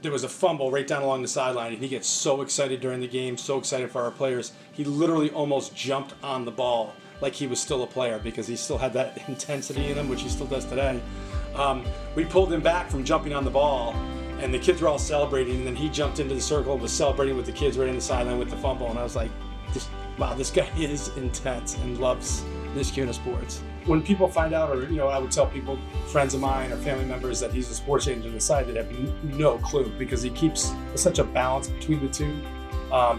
there was a fumble right down along the sideline, and he gets so excited during the game, so excited for our players. He literally almost jumped on the ball like he was still a player because he still had that intensity in him, which he still does today. We pulled him back from jumping on the ball, and the kids were all celebrating, and then he jumped into the circle and was celebrating with the kids right in the sideline with the fumble, and I was like, wow, this guy is intense and loves Niskayuna sports. When people find out, or I would tell people, friends of mine or family members, that he's a sports agent on the side, that have no clue, because he keeps such a balance between the two,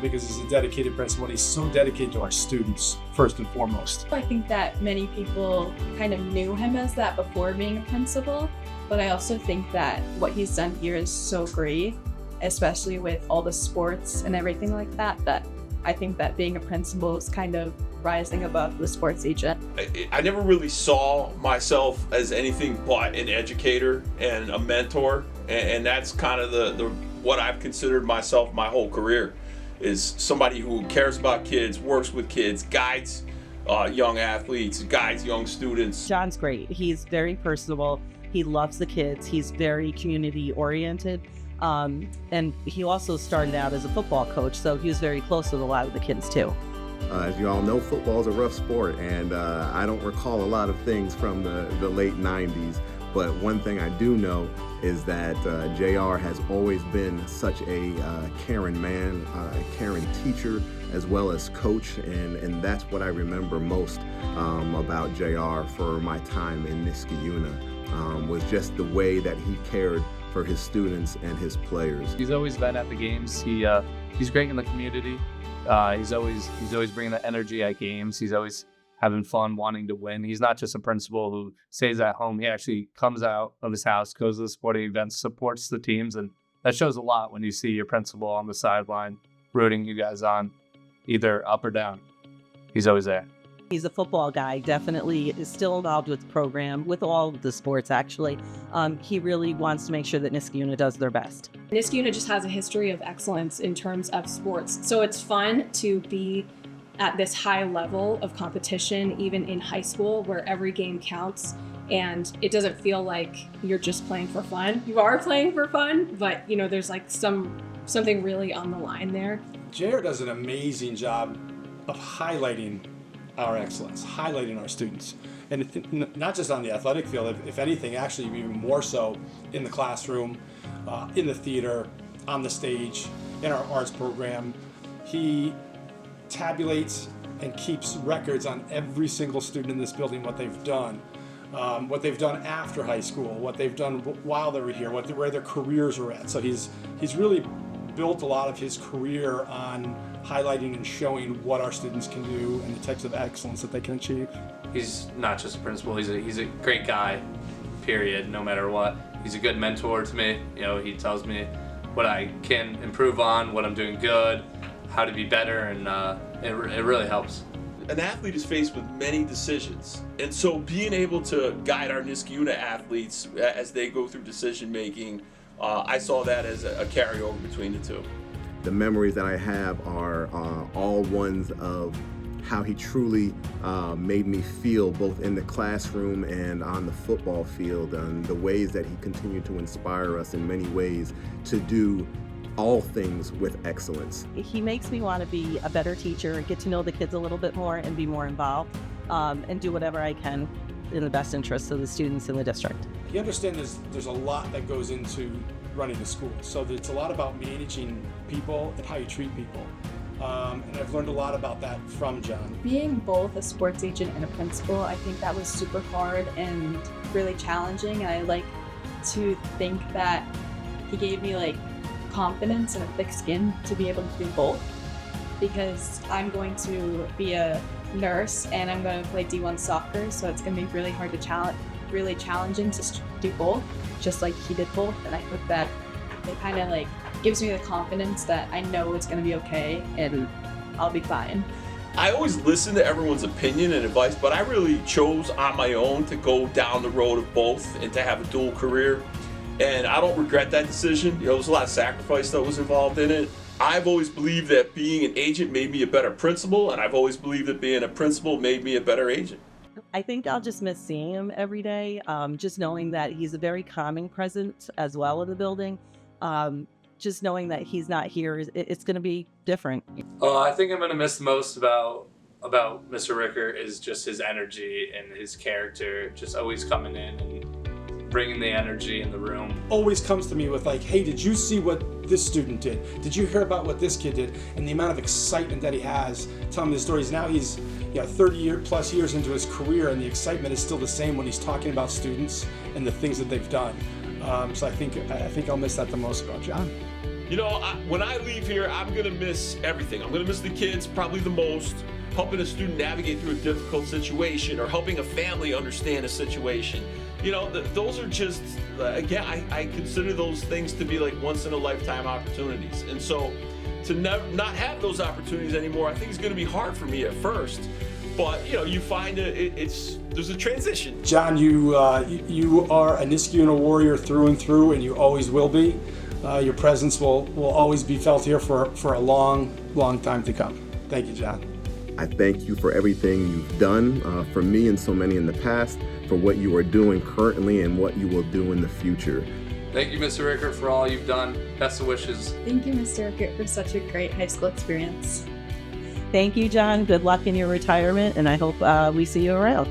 because he's a dedicated principal, and he's so dedicated to our students first and foremost. I think that many people kind of knew him as that before being a principal, but I also think that what he's done here is so great, especially with all the sports and everything like that, that I think that being a principal is kind of rising above the sports agent. I never really saw myself as anything but an educator and a mentor, and that's kind of the what I've considered myself my whole career, is somebody who cares about kids, works with kids, guides young athletes, guides young students. John's great. He's very personable. He loves the kids. He's very community oriented. And he also started out as a football coach, so he was very close with a lot of the kids too. As you all know, football is a rough sport, and I don't recall a lot of things from the late 90s, but one thing I do know is that JR has always been such a caring man, a caring teacher, as well as coach, and that's what I remember most about JR for my time in Niskayuna, was just the way that he cared for his students and his players. He's always been at the games. He's great in the community. He's always bringing the energy at games. He's always having fun, wanting to win. He's not just a principal who stays at home. He actually comes out of his house, goes to the sporting events, supports the teams, and that shows a lot when you see your principal on the sideline rooting you guys on, either up or down. He's always there. He's a football guy, definitely is still involved with the program, with all of the sports actually. He really wants to make sure that Niskayuna does their best. Niskayuna just has a history of excellence in terms of sports, so it's fun to be at this high level of competition, even in high school, where every game counts, and it doesn't feel like you're just playing for fun. You are playing for fun, but there's like something really on the line there. JR does an amazing job of highlighting our excellence, highlighting our students, and not just on the athletic field, if anything, actually even more so in the classroom, in the theater, on the stage, in our arts program. He tabulates and keeps records on every single student in this building, what they've done after high school, what they've done while they were here, where their careers are at. So he's really built a lot of his career on highlighting and showing what our students can do and the types of excellence that they can achieve. He's not just a principal, he's a great guy, period, no matter what. He's a good mentor to me. He tells me what I can improve on, what I'm doing good, how to be better, and it really helps. An athlete is faced with many decisions, and so being able to guide our Niskayuna athletes as they go through decision making, I saw that as a carryover between the two. The memories that I have are all ones of how he truly made me feel, both in the classroom and on the football field, and the ways that he continued to inspire us in many ways to do all things with excellence. He makes me want to be a better teacher, get to know the kids a little bit more and be more involved, and do whatever I can in the best interest of the students in the district. You understand there's a lot that goes into running the school. So it's a lot about managing people and how you treat people. And I've learned a lot about that from John. Being both a sports agent and a principal, I think that was super hard and really challenging. And I like to think that he gave me confidence and a thick skin to be able to do both, because I'm going to be a nurse and I'm going to play D1 soccer, so it's going to be really hard to really challenging to do both, just like he did both. And I think that it kind of gives me the confidence that I know it's going to be okay and I'll be fine. I always listen to everyone's opinion and advice, but I really chose on my own to go down the road of both and to have a dual career. And I don't regret that decision. There's a lot of sacrifice that was involved in it. I've always believed that being an agent made me a better principal, and I've always believed that being a principal made me a better agent. I think I'll just miss seeing him every day, just knowing that he's a very calming presence as well in the building. Just knowing that he's not here, it's going to be different. I think I'm going to miss the most about Mr. Rickert is just his energy and his character, just always coming in and bringing the energy in the room. Always comes to me with like, hey, did you see what this student did? Did you hear about what this kid did? And the amount of excitement that he has telling the stories. Now he's 30 plus years into his career, and the excitement is still the same when he's talking about students and the things that they've done. So I think I'll miss that the most about John. You know, when I leave here, I'm going to miss everything. I'm going to miss the kids probably the most, helping a student navigate through a difficult situation or helping a family understand a situation. You know, those are just, again, I consider those things to be like once-in-a-lifetime opportunities. And so to not have those opportunities anymore, I think it's going to be hard for me at first. But, you know, you find there's a transition. John, you are a Niskayuna warrior through and through, and you always will be. Your presence will always be felt here for a long, long time to come. Thank you, John. I thank you for everything you've done for me and so many in the past, for what you are doing currently and what you will do in the future. Thank you, Mr. Rickert, for all you've done. Best of wishes. Thank you, Mr. Rickert, for such a great high school experience. Thank you, John. Good luck in your retirement, and I hope we see you around.